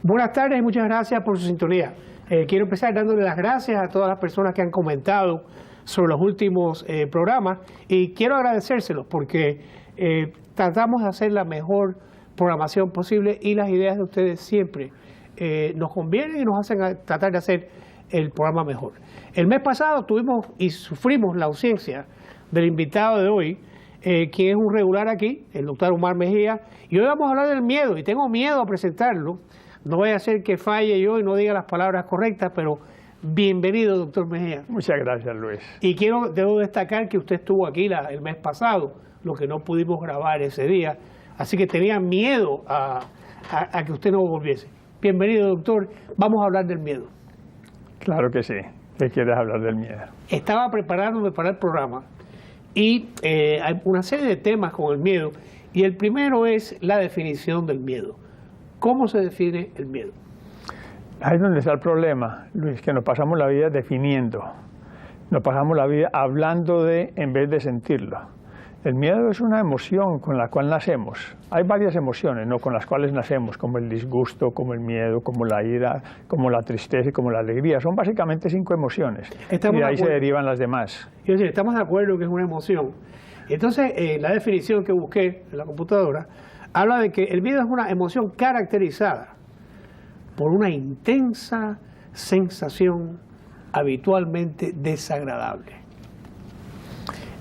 Buenas tardes y muchas gracias por su sintonía. Quiero empezar dándole las gracias a todas las personas que han comentado sobre los últimos programas y quiero agradecérselos porque tratamos de hacer la mejor programación posible y las ideas de ustedes siempre nos convienen y nos hacen tratar de hacer el programa mejor. El mes pasado tuvimos y sufrimos la ausencia del invitado de hoy, quien es un regular aquí, el doctor Omar Mejía, y hoy vamos a hablar del miedo y tengo miedo a presentarlo. No voy a hacer que falle yo y no diga las palabras correctas, pero bienvenido, doctor Mejía. Muchas gracias, Luis. Y debo destacar que usted estuvo aquí el mes pasado, lo que no pudimos grabar ese día, así que tenía miedo a que usted no volviese. Bienvenido, doctor. Vamos a hablar del miedo. Claro que sí. ¿Qué quieres hablar del miedo? Estaba preparándome para el programa y hay una serie de temas con el miedo, y el primero es la definición del miedo. ¿Cómo se define el miedo? Ahí es donde está el problema, Luis, que nos pasamos la vida definiendo, nos pasamos la vida hablando de en vez de sentirlo. El miedo es una emoción con la cual nacemos. Hay varias emociones, ¿no?, con las cuales nacemos, como el disgusto, como el miedo, como la ira, como la tristeza y como la alegría. Son básicamente 5 emociones y de ahí se derivan las demás. Es decir, estamos de acuerdo que es una emoción. Entonces, la definición que busqué en la computadora habla de que el miedo es una emoción caracterizada por una intensa sensación habitualmente desagradable.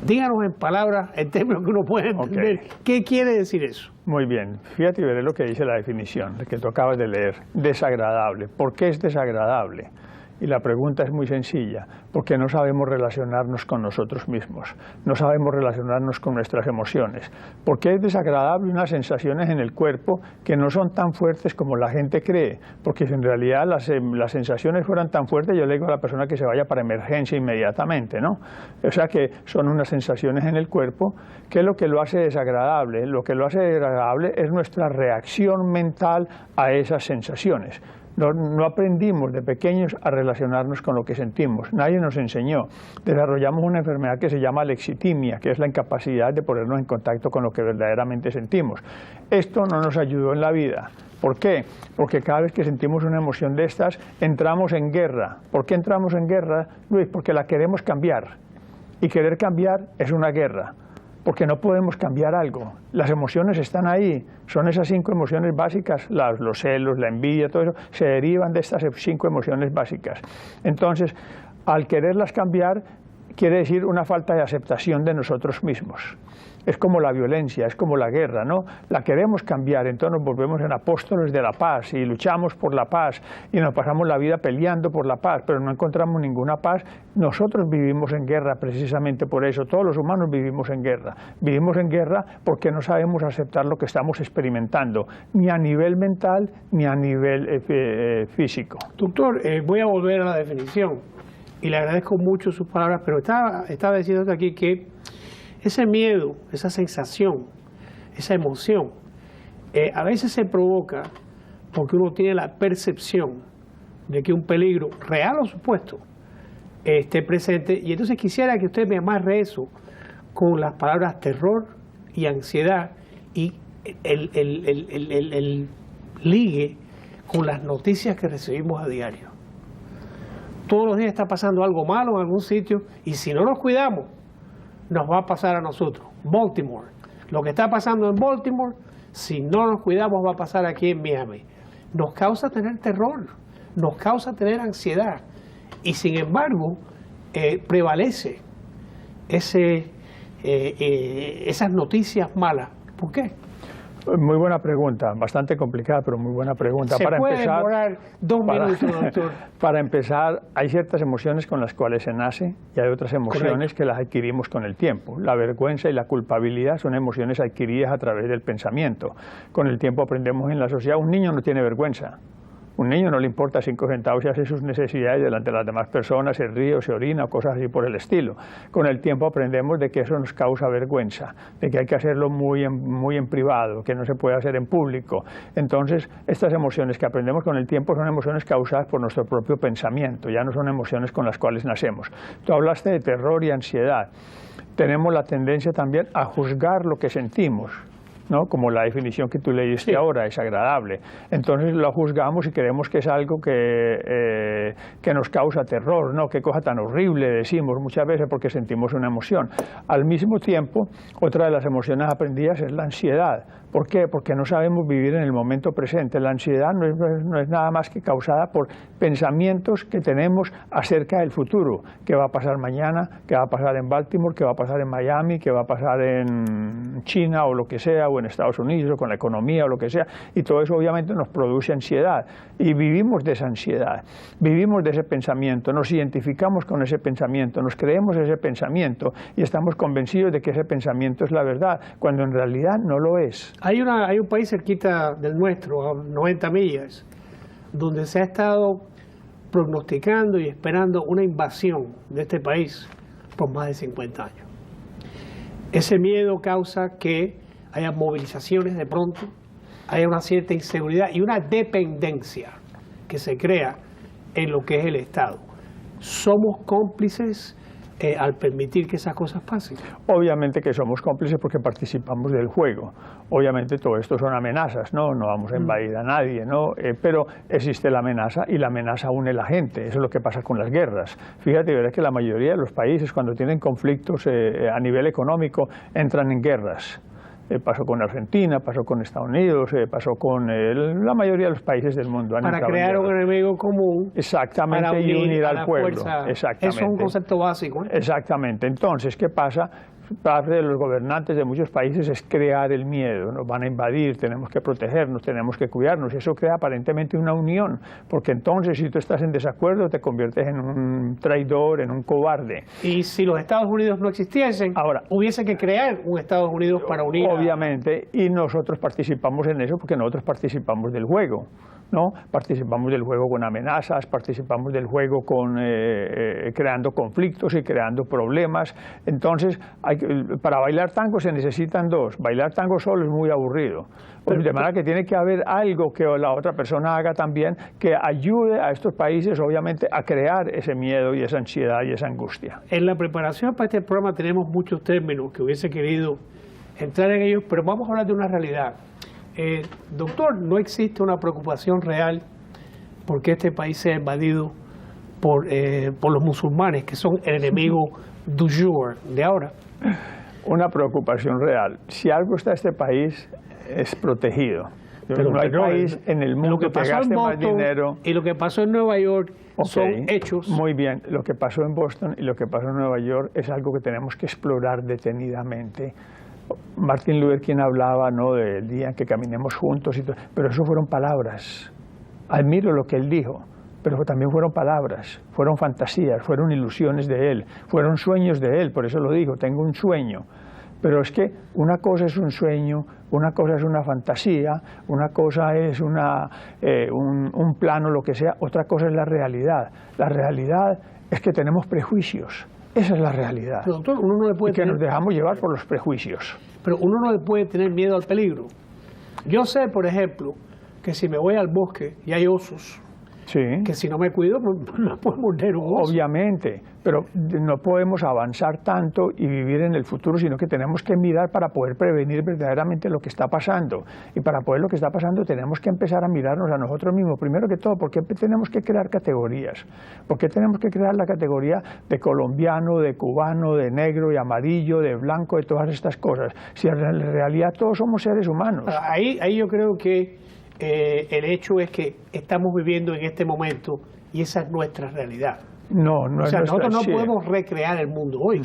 Díganos en palabras, en términos que uno puede entender, ¿qué quiere decir eso? Muy bien, fíjate y veré lo que dice la definición, que tú acabas de leer. Desagradable. ¿Por qué es desagradable? Y la pregunta es muy sencilla, porque no sabemos relacionarnos con nosotros mismos, no sabemos relacionarnos con nuestras emociones. ¿Por qué es desagradable unas sensaciones en el cuerpo que no son tan fuertes como la gente cree? Porque si en realidad las sensaciones fueran tan fuertes, yo le digo a la persona que se vaya para emergencia inmediatamente, ¿no? O sea que son unas sensaciones en el cuerpo que es lo que lo hace desagradable. Lo que lo hace desagradable es nuestra reacción mental a esas sensaciones. No aprendimos de pequeños a relacionarnos con lo que sentimos, nadie nos enseñó. Desarrollamos una enfermedad que se llama lexitimia, que es la incapacidad de ponernos en contacto con lo que verdaderamente sentimos. Esto no nos ayudó en la vida. ¿Por qué? Porque cada vez que sentimos una emoción de estas, entramos en guerra. ¿Por qué entramos en guerra, Luis? Porque la queremos cambiar. Y querer cambiar es una guerra. Porque no podemos cambiar algo. Las emociones están ahí, son esas 5 emociones básicas, los celos, la envidia, todo eso, se derivan de estas 5 emociones básicas. Entonces, al quererlas cambiar, quiere decir una falta de aceptación de nosotros mismos. Es como la violencia, es como la guerra, ¿no? La queremos cambiar, entonces nos volvemos en apóstoles de la paz y luchamos por la paz y nos pasamos la vida peleando por la paz, pero no encontramos ninguna paz. Nosotros vivimos en guerra precisamente por eso, todos los humanos vivimos en guerra. Vivimos en guerra porque no sabemos aceptar lo que estamos experimentando, ni a nivel mental ni a nivel físico. Doctor, voy a volver a la definición y le agradezco mucho sus palabras, pero estaba diciendo aquí que ese miedo, esa sensación, esa emoción, a veces se provoca porque uno tiene la percepción de que un peligro real o supuesto esté presente, y entonces quisiera que usted me amarre eso con las palabras terror y ansiedad y el ligue con las noticias que recibimos a diario. Todos los días está pasando algo malo en algún sitio y si no nos cuidamos, nos va a pasar a nosotros. Baltimore. Lo que está pasando en Baltimore, si no nos cuidamos, va a pasar aquí en Miami. Nos causa tener terror, nos causa tener ansiedad. Y sin embargo, prevalece esas noticias malas. ¿Por qué? Muy buena pregunta, bastante complicada, pero muy buena pregunta. Se puede demorar 2 minutos, doctor. Para empezar, hay ciertas emociones con las cuales se nace y hay otras emociones que las adquirimos con el tiempo. La vergüenza y la culpabilidad son emociones adquiridas a través del pensamiento. Con el tiempo aprendemos en la sociedad, un niño no tiene vergüenza. Un niño no le importa 5 centavos y hace sus necesidades delante de las demás personas, se ríe o se orina o cosas así por el estilo. Con el tiempo aprendemos de que eso nos causa vergüenza, de que hay que hacerlo muy en privado, que no se puede hacer en público. Entonces, estas emociones que aprendemos con el tiempo son emociones causadas por nuestro propio pensamiento, ya no son emociones con las cuales nacemos. Tú hablaste de terror y ansiedad. Tenemos la tendencia también a juzgar lo que sentimos. ¿no? Como la definición que tú leíste Sí. ahora, desagradable. Entonces lo juzgamos y creemos que es algo que nos causa terror, ¿no? Qué cosa tan horrible, decimos muchas veces porque sentimos una emoción. Al mismo tiempo, otra de las emociones aprendidas es la ansiedad. ¿Por qué? Porque no sabemos vivir en el momento presente. La ansiedad no es nada más que causada por pensamientos que tenemos acerca del futuro. ¿Qué va a pasar mañana? ¿Qué va a pasar en Baltimore? ¿Qué va a pasar en Miami? ¿Qué va a pasar en China o lo que sea? O en Estados Unidos, o con la economía o lo que sea. Y todo eso obviamente nos produce ansiedad. Y vivimos de esa ansiedad. Vivimos de ese pensamiento. Nos identificamos con ese pensamiento. Nos creemos ese pensamiento. Y estamos convencidos de que ese pensamiento es la verdad, cuando en realidad no lo es. Hay un país cerquita del nuestro, a 90 millas, donde se ha estado prognosticando y esperando una invasión de este país por más de 50 años. Ese miedo causa que haya movilizaciones de pronto, haya una cierta inseguridad y una dependencia que se crea en lo que es el Estado. ¿Somos cómplices al permitir que esas cosas pasen? Obviamente que somos cómplices porque participamos del juego. Obviamente todo esto son amenazas, ¿no? No vamos a invadir a nadie, ¿no? Pero existe la amenaza y la amenaza une a la gente. Eso es lo que pasa con las guerras. Fíjate, verás que la mayoría de los países cuando tienen conflictos a nivel económico entran en guerras. Pasó con Argentina, pasó con Estados Unidos, pasó con la mayoría de los países del mundo. Para crear un enemigo común. Exactamente, para y unir al pueblo. Exactamente. Eso es un concepto básico. Exactamente. Entonces, ¿qué pasa? Parte de los gobernantes de muchos países es crear el miedo. Nos van a invadir, tenemos que protegernos, tenemos que cuidarnos. Y eso crea aparentemente una unión, porque entonces si tú estás en desacuerdo te conviertes en un traidor, en un cobarde. Y si los Estados Unidos no existiesen, ahora hubiese que crear un Estados Unidos para unir. Obviamente, y nosotros participamos en eso porque nosotros participamos del juego. ¿No? Participamos del juego con amenazas, participamos del juego con creando conflictos y creando problemas. Entonces, para bailar tango se necesitan dos. Bailar tango solo es muy aburrido. De manera que tiene que haber algo que la otra persona haga también que ayude a estos países, obviamente, a crear ese miedo y esa ansiedad y esa angustia. En la preparación para este programa tenemos muchos términos que hubiese querido entrar en ellos, pero vamos a hablar de una realidad. Doctor, no existe una preocupación real porque este país sea invadido por los musulmanes, que son el enemigo du jour, de ahora. Una preocupación real. Si algo está en este país, es protegido. Pero no hay país en el mundo que gaste más dinero. Y lo que pasó en Nueva York son hechos. Muy bien, lo que pasó en Boston y lo que pasó en Nueva York es algo que tenemos que explorar detenidamente. Martin Luther King hablaba, ¿no?, del día en que caminemos juntos, y todo, pero eso fueron palabras. Admiro lo que él dijo, pero también fueron palabras, fueron fantasías, fueron ilusiones de él, fueron sueños de él, por eso lo digo, tengo un sueño. Pero es que una cosa es un sueño, una cosa es una fantasía, una cosa es un plano, lo que sea, otra cosa es la realidad. La realidad es que tenemos prejuicios. Esa es la realidad. Pero, doctor, uno no le puede nos dejamos llevar por los prejuicios. Pero uno no le puede tener miedo al peligro. Yo sé, por ejemplo, que si me voy al bosque y hay osos, que si no me cuido, no puedo morder un oso. Obviamente, pero no podemos avanzar tanto y vivir en el futuro, sino que tenemos que mirar para poder prevenir verdaderamente lo que está pasando. Y para poder lo que está pasando tenemos que empezar a mirarnos a nosotros mismos. Primero que todo, ¿por qué tenemos que crear categorías? ¿Por qué tenemos que crear la categoría de colombiano, de cubano, de negro y amarillo, de blanco, de todas estas cosas? Si en realidad todos somos seres humanos. Ahí yo creo que el hecho es que estamos viviendo en este momento y esa es nuestra realidad. No es nosotros no podemos recrear el mundo hoy.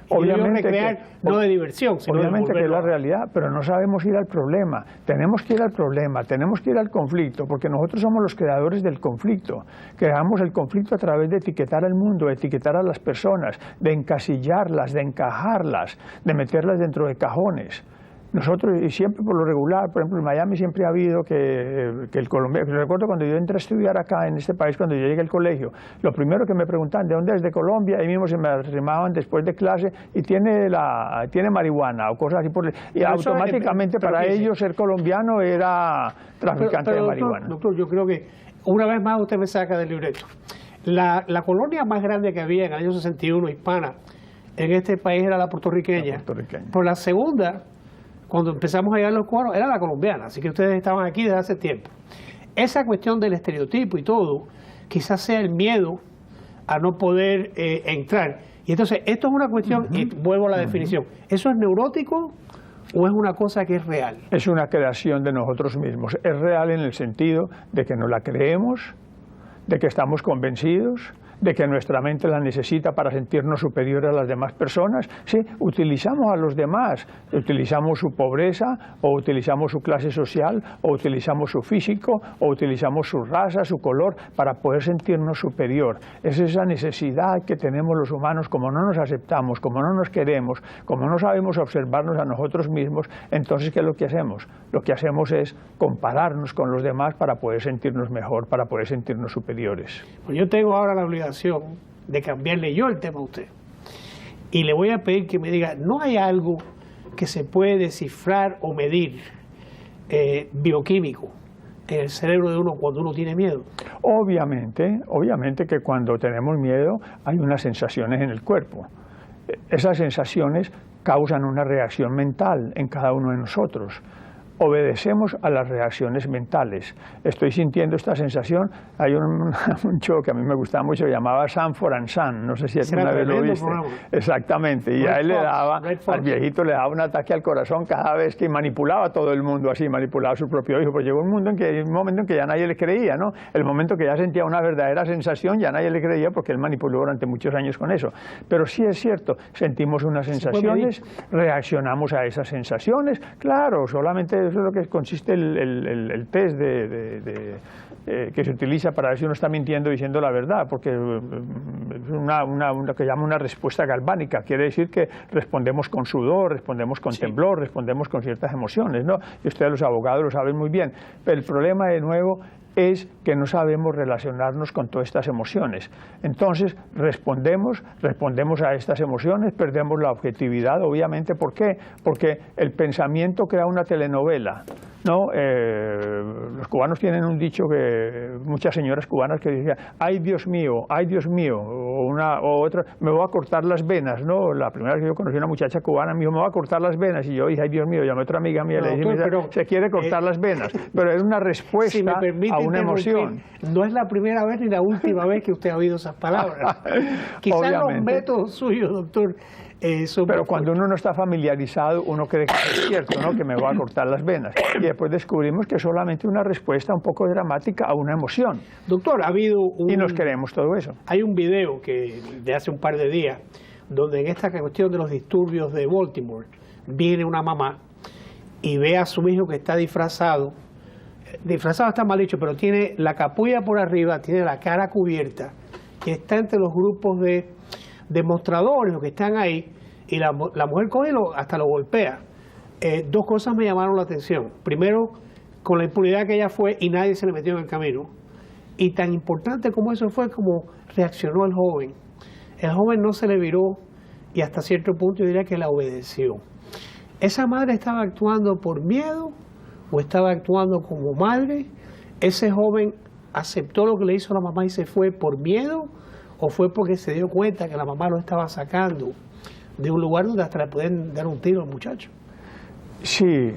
Obviamente recrear no de diversión, sino obviamente que es la realidad, pero no sabemos ir al problema. Tenemos que ir al problema, tenemos que ir al conflicto, porque nosotros somos los creadores del conflicto. Creamos el conflicto a través de etiquetar al mundo, de etiquetar a las personas, de encasillarlas, de encajarlas, de meterlas dentro de cajones. Nosotros, y siempre por lo regular, por ejemplo, en Miami siempre ha habido que el colombiano, recuerdo cuando yo entré a estudiar acá en este país, cuando yo llegué al colegio, lo primero que me preguntaban, ¿de dónde es? De Colombia, y mismo se me arrimaban después de clase, y tiene marihuana, o cosas así, y automáticamente para ellos ser colombiano era traficante de marihuana. Doctor, yo creo que una vez más usted me saca del libreto. La colonia más grande que había en el año 61, hispana, en este país era la puertorriqueña. Por la segunda, cuando empezamos a llegar los cubanos, era la colombiana, así que ustedes estaban aquí desde hace tiempo. Esa cuestión del estereotipo y todo, quizás sea el miedo a no poder entrar. Y entonces, esto es una cuestión, y vuelvo a la definición, ¿eso es neurótico o es una cosa que es real? Es una creación de nosotros mismos. Es real en el sentido de que no la creemos, de que estamos convencidos, de que nuestra mente la necesita para sentirnos superiores a las demás personas. Sí, utilizamos a los demás, utilizamos su pobreza, o utilizamos su clase social, o utilizamos su físico, o utilizamos su raza, su color, para poder sentirnos superior. Es esa necesidad que tenemos los humanos, como no nos aceptamos, como no nos queremos, como no sabemos observarnos a nosotros mismos, entonces ¿qué es lo que hacemos? Lo que hacemos es compararnos con los demás para poder sentirnos mejor, para poder sentirnos superiores. Pues yo tengo ahora la obligación de cambiarle yo el tema a usted. Y le voy a pedir que me diga, ¿no hay algo que se puede descifrar o medir bioquímico en el cerebro de uno cuando uno tiene miedo? Obviamente que cuando tenemos miedo hay unas sensaciones en el cuerpo. Esas sensaciones causan una reacción mental en cada uno de nosotros. Obedecemos a las reacciones mentales. Estoy sintiendo esta sensación. Hay un show que a mí me gustaba mucho, llamaba Sanford and Son, no sé si alguna vez lo viste. Exactamente, y a él le daba, al viejito le daba un ataque al corazón cada vez que manipulaba a todo el mundo así, manipulaba a su propio hijo, pues llegó un momento en que ya nadie le creía, ¿no? El momento que ya sentía una verdadera sensación, ya nadie le creía porque él manipuló durante muchos años con eso. Pero sí es cierto, sentimos unas sensaciones, reaccionamos a esas sensaciones, claro, solamente eso es lo que consiste el test que se utiliza para ver si uno está mintiendo diciendo la verdad, porque es una que llama una respuesta galvánica, quiere decir que respondemos con sudor, respondemos con temblor, respondemos con ciertas emociones, ¿no? Y ustedes los abogados lo saben muy bien, pero el problema de nuevo es que no sabemos relacionarnos con todas estas emociones. Entonces respondemos a estas emociones, perdemos la objetividad, obviamente. ¿Por qué? Porque el pensamiento crea una telenovela, ¿no? Los cubanos tienen un dicho, que muchas señoras cubanas que decían, ay Dios mío, o otra, me voy a cortar las venas, ¿no? La primera vez que yo conocí a una muchacha cubana me dijo, me voy a cortar las venas, y yo dije, ay Dios mío, llamé a otra amiga mía, le dije, se quiere cortar las venas, pero es una respuesta a una emoción. No es la primera vez ni la última vez que usted ha oído esas palabras. Quizás los métodos suyos, doctor, pero cuando uno no está familiarizado, uno cree que es cierto, ¿no? Que me voy a cortar las venas. Y después descubrimos que es solamente una respuesta un poco dramática a una emoción. Doctor, ha habido y nos creemos todo eso. Hay un video que de hace un par de días, donde en esta cuestión de los disturbios de Baltimore, viene una mamá y ve a su hijo que está disfrazado está mal dicho, pero tiene la capulla por arriba, tiene la cara cubierta, que está entre los grupos de demostradores que están ahí, y la mujer coge hasta lo golpea. Dos cosas me llamaron la atención. Primero, con la impunidad que ella fue y nadie se le metió en el camino. Y tan importante como eso fue, como reaccionó el joven. El joven no se le viró y hasta cierto punto yo diría que la obedeció. ¿Esa madre estaba actuando por miedo o estaba actuando como madre? ¿Ese joven aceptó lo que le hizo la mamá y se fue por miedo? ¿O fue porque se dio cuenta que la mamá lo estaba sacando de un lugar donde hasta le pueden dar un tiro al muchacho? Sí,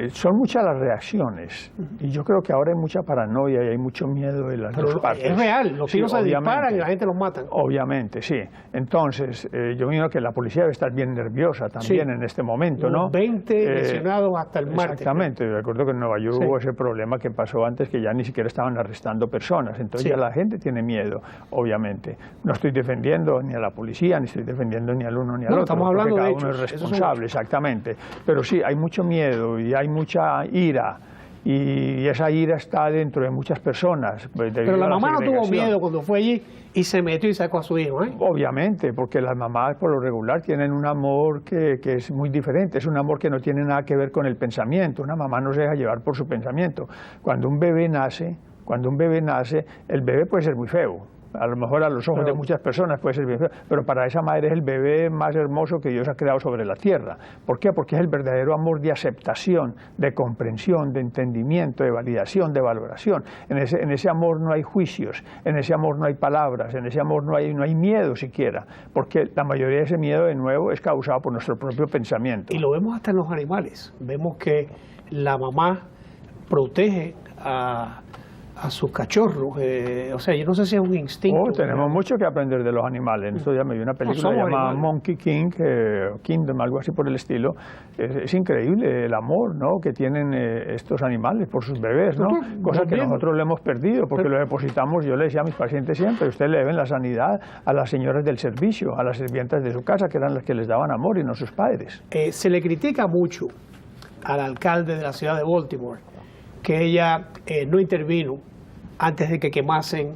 son muchas las reacciones, y yo creo que ahora hay mucha paranoia y hay mucho miedo de las dos partes. Es real, los tiros se disparan y la gente los mata. Obviamente, sí. Entonces, yo me imagino que la policía debe estar bien nerviosa también en este momento, ¿no? 20 lesionados hasta el martes. Exactamente, recuerdo que en Nueva York hubo ese problema que pasó antes, que ya ni siquiera estaban arrestando personas, entonces ya la gente tiene miedo, obviamente. No estoy defendiendo ni a la policía, ni estoy defendiendo ni al uno ni al otro, estamos hablando porque cada de uno es responsable, exactamente. Pero sí, hay mucho miedo y hay mucha ira, y esa ira está dentro de muchas personas. Pero la mamá no tuvo miedo cuando fue allí y se metió y sacó a su hijo, ¿eh? Obviamente, porque las mamás por lo regular tienen un amor que es muy diferente, es un amor que no tiene nada que ver con el pensamiento. Una mamá no se deja llevar por su pensamiento. Cuando un bebé nace, el bebé puede ser muy feo, A lo mejor a los ojos de muchas personas puede ser bien feo, pero para esa madre es el bebé más hermoso que Dios ha creado sobre la tierra. ¿Por qué? Porque es el verdadero amor de aceptación, de comprensión, de entendimiento, de validación, de valoración. En ese amor no hay juicios, en ese amor no hay palabras, en ese amor no hay miedo siquiera, porque la mayoría de ese miedo, de nuevo, es causado por nuestro propio pensamiento. Y lo vemos hasta en los animales. Vemos que la mamá protege a sus cachorros, o sea, yo no sé si es un instinto. Tenemos mucho que aprender de los animales. En estos días me vi una película llamada Monkey King, Kingdom, algo así por el estilo. Es increíble el amor, ¿no?, que tienen estos animales por sus bebés, ¿no? Cosa que nosotros lo hemos perdido, porque lo depositamos, yo le decía a mis pacientes siempre, usted le deben la sanidad a las señoras del servicio, a las sirvientas de su casa, que eran las que les daban amor y no sus padres. Se le critica mucho al alcalde de la ciudad de Baltimore que ella no intervino antes de que quemasen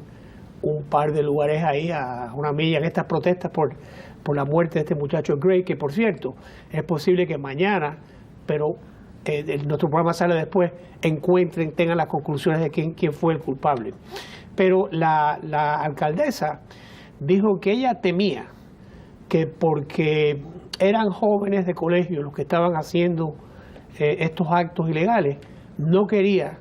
un par de lugares ahí a una milla en estas protestas por la muerte de este muchacho Gray, que por cierto, es posible que mañana, pero nuestro programa sale después, tengan las conclusiones de quién fue el culpable. Pero la alcaldesa dijo que ella temía que porque eran jóvenes de colegio los que estaban haciendo estos actos ilegales, no quería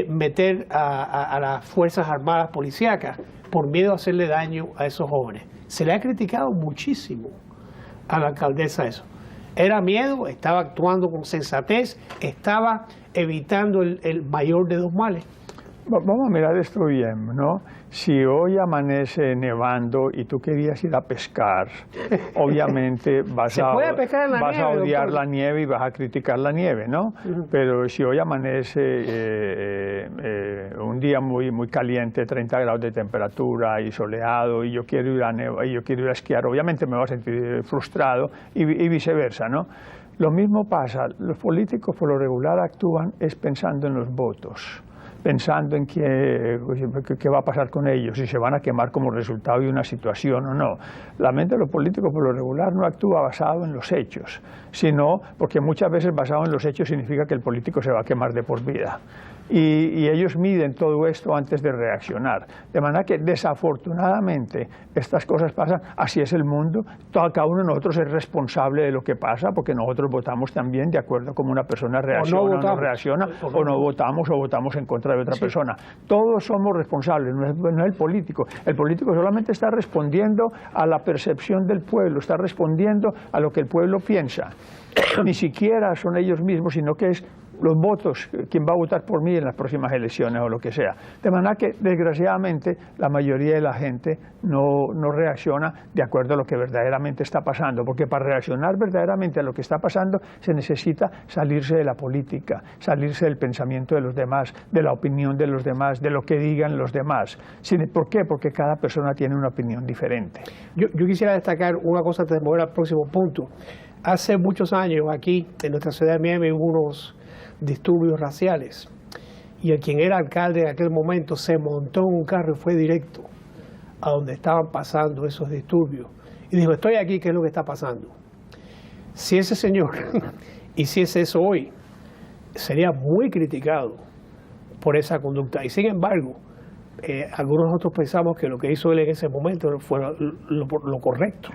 meter a las Fuerzas Armadas policíacas por miedo a hacerle daño a esos jóvenes. Se le ha criticado muchísimo a la alcaldesa eso. Era miedo, estaba actuando con sensatez, estaba evitando el mayor de dos males. Vamos a mirar esto bien, ¿no? Si hoy amanece nevando y tú querías ir a pescar, obviamente vas a odiar la nieve y vas a criticar la nieve, ¿no? Pero si hoy amanece un día muy caliente, 30 grados de temperatura y soleado, y yo quiero ir a esquiar, obviamente me voy a sentir frustrado y viceversa, ¿no? Lo mismo pasa, los políticos por lo regular actúan pensando en los votos, pensando en qué va a pasar con ellos, si se van a quemar como resultado de una situación o no. La mente de los políticos por lo regular no actúa basado en los hechos, sino porque muchas veces basado en los hechos significa que el político se va a quemar de por vida. Y ellos miden todo esto antes de reaccionar. De manera que desafortunadamente estas cosas pasan, así es el mundo, cada uno de nosotros es responsable de lo que pasa, porque nosotros votamos también de acuerdo a cómo una persona reacciona o no reacciona, o no votamos o votamos en contra de otra persona. Todos somos responsables, no es el político. El político solamente está respondiendo a la percepción del pueblo, está respondiendo a lo que el pueblo piensa. Ni siquiera son ellos mismos, sino que es los votos, quién va a votar por mí en las próximas elecciones o lo que sea. De manera que, desgraciadamente, la mayoría de la gente no reacciona de acuerdo a lo que verdaderamente está pasando, porque para reaccionar verdaderamente a lo que está pasando se necesita salirse de la política, salirse del pensamiento de los demás, de la opinión de los demás, de lo que digan los demás. ¿Por qué? Porque cada persona tiene una opinión diferente. Yo quisiera destacar una cosa antes de mover al próximo punto. Hace muchos años aquí, en nuestra ciudad de Miami, hubo unos disturbios raciales, y el quien era alcalde en aquel momento se montó en un carro y fue directo a donde estaban pasando esos disturbios y dijo: estoy aquí, ¿qué es lo que está pasando? Si ese señor hiciese eso hoy, sería muy criticado por esa conducta, y sin embargo algunos de nosotros pensamos que lo que hizo él en ese momento fue lo correcto.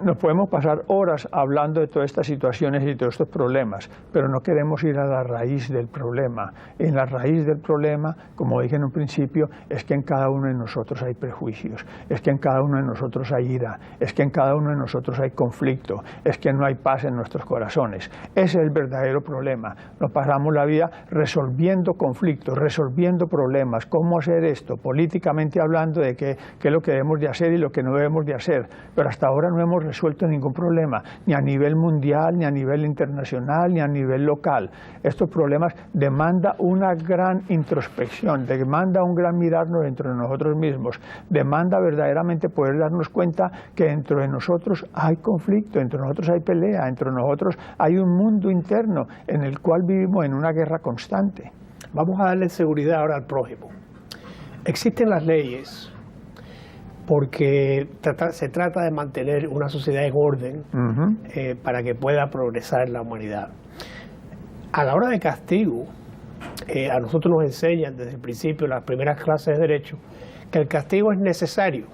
Nos podemos pasar horas hablando de todas estas situaciones y de todos estos problemas, pero no queremos ir a la raíz del problema. En la raíz del problema, como dije en un principio, es que en cada uno de nosotros hay prejuicios, es que en cada uno de nosotros hay ira, es que en cada uno de nosotros hay conflicto, es que no hay paz en nuestros corazones. Ese es el verdadero problema. Nos pasamos la vida resolviendo conflictos, resolviendo problemas. ¿Cómo hacer esto? Políticamente hablando de qué es lo que debemos de hacer y lo que no debemos de hacer, pero hasta ahora no hemos resuelto ningún problema, ni a nivel mundial, ni a nivel internacional, ni a nivel local. Estos problemas demandan una gran introspección, demanda un gran mirarnos dentro de nosotros mismos, demanda verdaderamente poder darnos cuenta que dentro de nosotros hay conflicto, dentro de nosotros hay pelea, dentro de nosotros hay un mundo interno en el cual vivimos en una guerra constante. Vamos a darle seguridad ahora al prójimo. Existen las leyes porque se trata de mantener una sociedad en orden para que pueda progresar la humanidad. A la hora de castigo, a nosotros nos enseñan desde el principio, las primeras clases de derecho, que el castigo es necesario.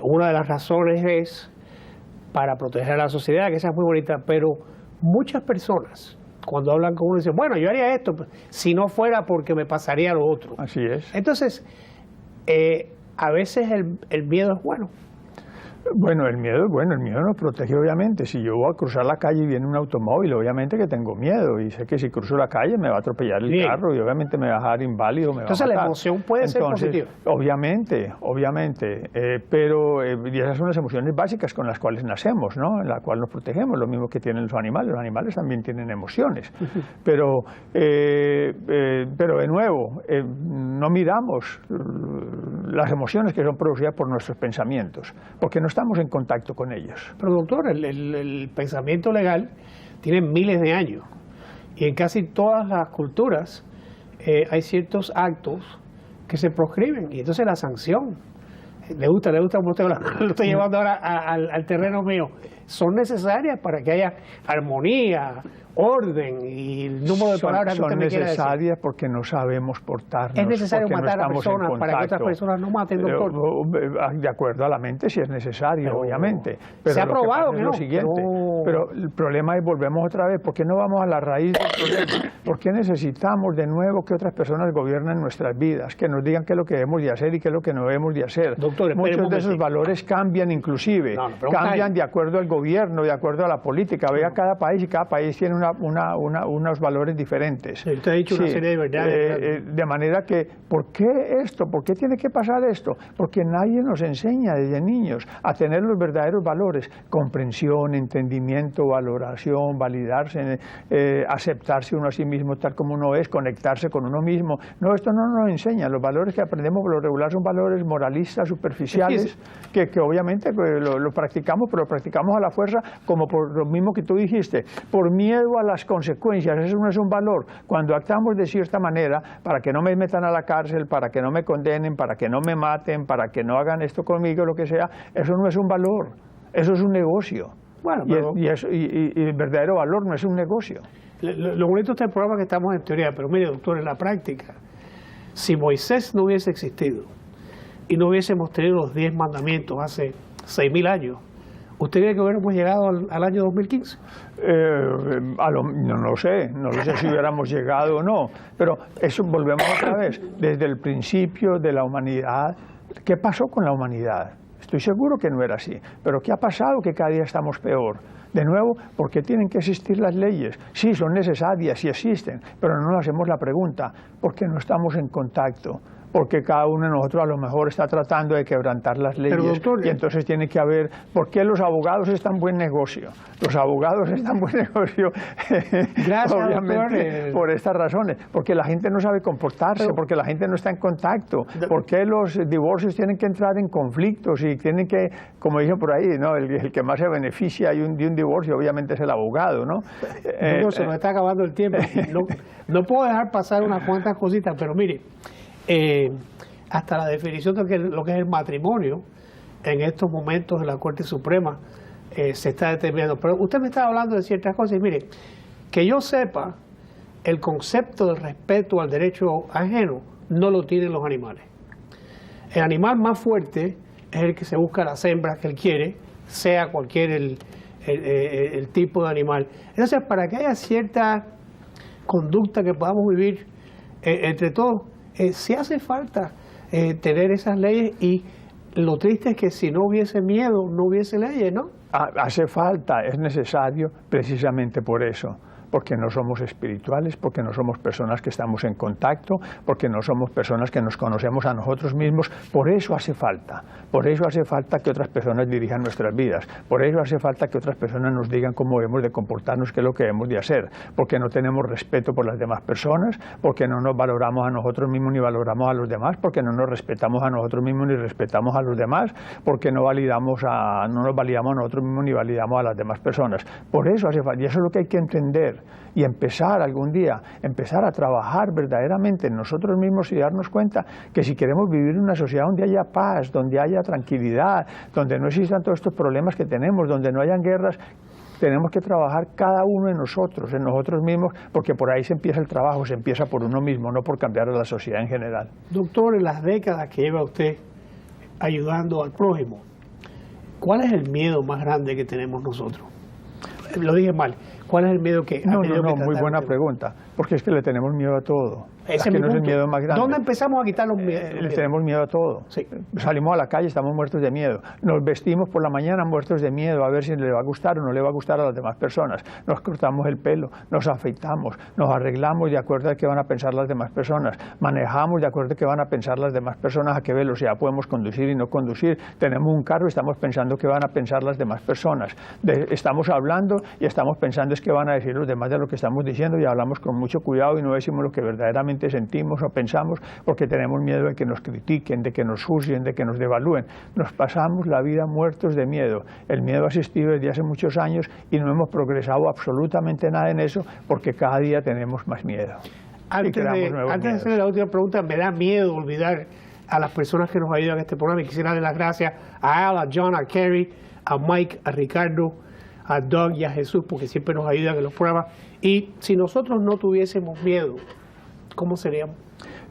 Una de las razones es para proteger a la sociedad, que esa es muy bonita, pero muchas personas, cuando hablan con uno, dicen, bueno, yo haría esto si no fuera porque me pasaría lo otro. Así es. Entonces, a veces el miedo es bueno. Bueno, el miedo es bueno, el miedo nos protege obviamente. Si yo voy a cruzar la calle y viene un automóvil, obviamente que tengo miedo y sé que si cruzo la calle me va a atropellar el carro y obviamente me va a dejar inválido, me Entonces va a matar. La emoción puede ser positiva. Obviamente, pero y esas son las emociones básicas con las cuales nacemos, ¿no? En las cuales nos protegemos, lo mismo que tienen los animales también tienen emociones. Pero de nuevo, no miramos las emociones que son producidas por nuestros pensamientos, porque no estamos en contacto con ellos. Pero doctor, el pensamiento legal tiene miles de años y en casi todas las culturas hay ciertos actos que se proscriben y entonces la sanción, le gusta como usted lo estoy llevando ahora al terreno mío, son necesarias para que haya armonía, orden y el número de palabras que usted me quiere decir. Son necesarias porque no sabemos portarnos. ¿Es necesario matar a personas para que otras personas no maten, doctor? De acuerdo a la mente, sí es necesario, obviamente. Pero se ha probado que no. Lo siguiente, pero el problema es, volvemos otra vez, ¿por qué no vamos a la raíz del problema? ¿Por qué necesitamos de nuevo que otras personas gobiernen nuestras vidas, que nos digan qué es lo que debemos de hacer y qué es lo que no debemos de hacer? Doctor, muchos de esos valores cambian inclusive, cambian de acuerdo al gobierno, de acuerdo a la política. Vea cada país y cada país tiene unos valores diferentes. Sí, usted ha dicho una serie de verdades. De manera que, ¿por qué esto? ¿Por qué tiene que pasar esto? Porque nadie nos enseña desde niños a tener los verdaderos valores: comprensión, entendimiento, valoración, validarse, aceptarse uno a sí mismo tal como uno es, conectarse con uno mismo. No, esto no nos enseña. Los valores que aprendemos por lo regular son valores moralistas, superficiales, que obviamente lo practicamos, pero lo practicamos a la fuerza, como por lo mismo que tú dijiste, por miedo a las consecuencias. Eso no es un valor. Cuando actuamos de cierta manera, para que no me metan a la cárcel, para que no me condenen, para que no me maten, para que no hagan esto conmigo, lo que sea, eso no es un valor, eso es un negocio. Bueno, y el verdadero valor no es un negocio. Lo bonito de este programa es que estamos en teoría, pero mire, doctor, en la práctica, si Moisés no hubiese existido y no hubiésemos tenido los 10 mandamientos hace 6.000 años, ¿usted cree que hubiéramos llegado al año 2015? No lo sé si hubiéramos llegado o no, pero eso volvemos otra vez, desde el principio de la humanidad. ¿Qué pasó con la humanidad? Estoy seguro que no era así, pero ¿qué ha pasado? Que cada día estamos peor. De nuevo, ¿por qué tienen que existir las leyes? Sí, son necesarias, sí existen, pero no nos hacemos la pregunta, ¿por qué no estamos en contacto? Porque cada uno de nosotros a lo mejor está tratando de quebrantar las leyes. Pero, doctor, y entonces tiene que haber, ¿por qué los abogados están buen negocio? Los abogados están buen negocio, gracias, obviamente, doctor, por estas razones, porque la gente no sabe comportarse, porque la gente no está en contacto, porque los divorcios tienen que entrar en conflictos y tienen que, como dicen por ahí, ¿no? el que más se beneficia de un divorcio obviamente es el abogado, ¿no? Se nos está acabando el tiempo. No puedo dejar pasar unas cuantas cositas, pero mire, hasta la definición de lo que es el matrimonio en estos momentos en la Corte Suprema se está determinando. Pero usted me está hablando de ciertas cosas y mire, que yo sepa, el concepto del respeto al derecho ajeno no lo tienen los animales. El animal más fuerte es el que se busca las hembras que él quiere, sea cualquier el tipo de animal. Entonces, para que haya cierta conducta que podamos vivir entre todos, sí hace falta tener esas leyes, y lo triste es que si no hubiese miedo, no hubiese leyes, ¿no? Hace falta, es necesario precisamente por eso. Porque no somos espirituales, porque no somos personas que estamos en contacto, porque no somos personas que nos conocemos a nosotros mismos. Por eso hace falta que otras personas dirijan nuestras vidas, por eso hace falta que otras personas nos digan cómo debemos de comportarnos, qué es lo que debemos de hacer, porque no tenemos respeto por las demás personas, porque no nos valoramos a nosotros mismos ni valoramos a los demás, porque no nos respetamos a nosotros mismos ni respetamos a los demás, porque no nos validamos a nosotros mismos ni validamos a las demás personas. Por eso hace falta, y eso es lo que hay que entender. Y empezar algún día, empezar a trabajar verdaderamente en nosotros mismos y darnos cuenta que si queremos vivir en una sociedad donde haya paz, donde haya tranquilidad, donde no existan todos estos problemas que tenemos, donde no hayan guerras, Tenemos que trabajar cada uno en nosotros mismos, porque por ahí se empieza el trabajo, se empieza por uno mismo, no por cambiar a la sociedad en general. Doctor, en las décadas que lleva usted ayudando al prójimo, ¿cuál es el miedo más grande que tenemos nosotros? Lo dije mal. ¿Cuál es el miedo que No, muy buena pregunta, porque es que le tenemos miedo a todo. Ese que no es el miedo más grande. ¿Dónde empezamos a quitar los miedos? Le tenemos miedo a todo. Sí. Salimos a la calle, estamos muertos de miedo. Nos vestimos por la mañana muertos de miedo a ver si le va a gustar o no le va a gustar a las demás personas. Nos cortamos el pelo, nos afeitamos, nos arreglamos de acuerdo a qué van a pensar las demás personas. Manejamos de acuerdo a qué van a pensar las demás personas, a qué velocidad podemos conducir y no conducir. Tenemos un carro y estamos pensando qué van a pensar las demás personas. Estamos hablando y estamos pensando es qué van a decir los demás de lo que estamos diciendo, y hablamos con mucho cuidado y no decimos lo que verdaderamente sentimos o pensamos, porque tenemos miedo de que nos critiquen, de que nos juzguen, de que nos devalúen. Nos pasamos la vida muertos de miedo. El miedo ha existido desde hace muchos años y no hemos progresado absolutamente nada en eso, porque cada día tenemos más miedo. Antes de hacerle la última pregunta, me da miedo olvidar a las personas que nos ayudan en este programa, y quisiera dar las gracias a Al, a John, a Kerry, a Mike, a Ricardo, a Doug y a Jesús, porque siempre nos ayudan en los programas. Y si nosotros no tuviésemos miedo, ¿cómo seríamos?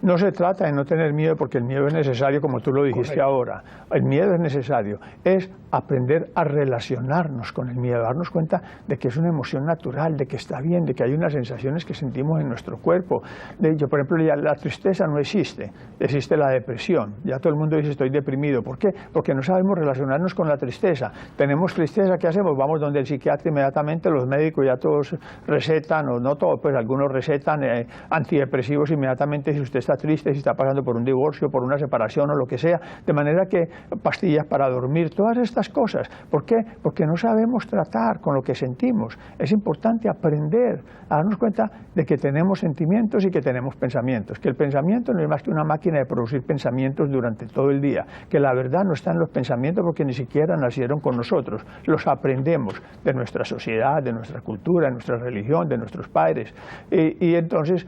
No se trata de no tener miedo, porque el miedo es necesario, como tú lo dijiste. Correcto. Ahora. El miedo es necesario, es aprender a relacionarnos con el miedo, darnos cuenta de que es una emoción natural, de que está bien, de que hay unas sensaciones que sentimos en nuestro cuerpo. Por ejemplo, ya la tristeza no existe, existe la depresión. Ya todo el mundo dice estoy deprimido. ¿Por qué? Porque no sabemos relacionarnos con la tristeza. Tenemos tristeza, ¿qué hacemos? Vamos donde el psiquiatra inmediatamente, los médicos ya todos recetan, o no todos, pues algunos recetan antidepresivos inmediatamente si usted está triste, si está pasando por un divorcio, por una separación o lo que sea, de manera que pastillas para dormir, todas estas cosas. ¿Por qué? Porque no sabemos tratar con lo que sentimos. Es importante aprender a darnos cuenta de que tenemos sentimientos y que tenemos pensamientos, que el pensamiento no es más que una máquina de producir pensamientos durante todo el día, que la verdad no está en los pensamientos porque ni siquiera nacieron con nosotros, los aprendemos de nuestra sociedad, de nuestra cultura, de nuestra religión, de nuestros padres, y entonces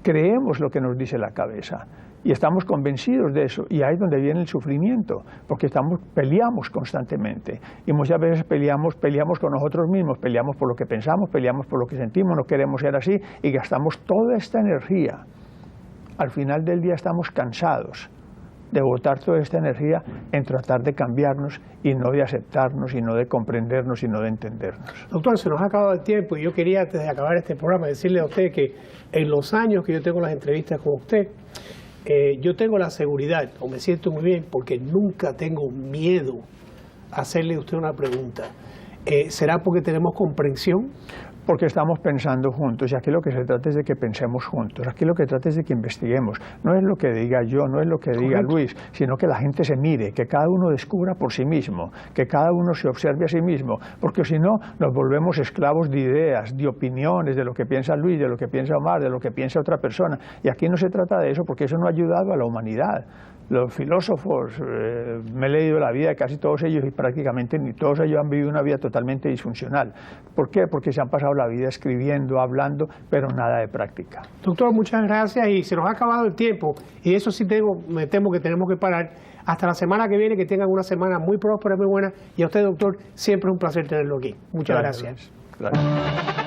creemos lo que nos dice la cabeza y estamos convencidos de eso, y ahí es donde viene el sufrimiento, porque peleamos constantemente, y muchas veces peleamos con nosotros mismos, peleamos por lo que pensamos, peleamos por lo que sentimos, no queremos ser así, y gastamos toda esta energía. Al final del día estamos cansados de botar toda esta energía en tratar de cambiarnos, y no de aceptarnos, y no de comprendernos, y no de entendernos. Doctor, se nos ha acabado el tiempo, y yo quería, antes de acabar este programa, decirle a usted que en los años que yo tengo las entrevistas con usted, yo tengo la seguridad, o me siento muy bien, porque nunca tengo miedo a hacerle a usted una pregunta. ¿Será porque tenemos comprensión? Porque estamos pensando juntos, y aquí lo que se trata es de que pensemos juntos, aquí lo que trata es de que investiguemos, no es lo que diga yo, no es lo que diga Luis, sino que la gente se mire, que cada uno descubra por sí mismo, que cada uno se observe a sí mismo, porque si no nos volvemos esclavos de ideas, de opiniones, de lo que piensa Luis, de lo que piensa Omar, de lo que piensa otra persona, y aquí no se trata de eso, porque eso no ha ayudado a la humanidad. Los filósofos, me he leído la vida de casi todos ellos, y prácticamente ni todos ellos han vivido una vida totalmente disfuncional. ¿Por qué? Porque se han pasado la vida escribiendo, hablando, pero nada de práctica. Doctor, muchas gracias, y se nos ha acabado el tiempo, y eso sí me temo que tenemos que parar. Hasta la semana que viene, que tengan una semana muy próspera, muy buena, y a usted, doctor, siempre es un placer tenerlo aquí. Muchas gracias. Gracias.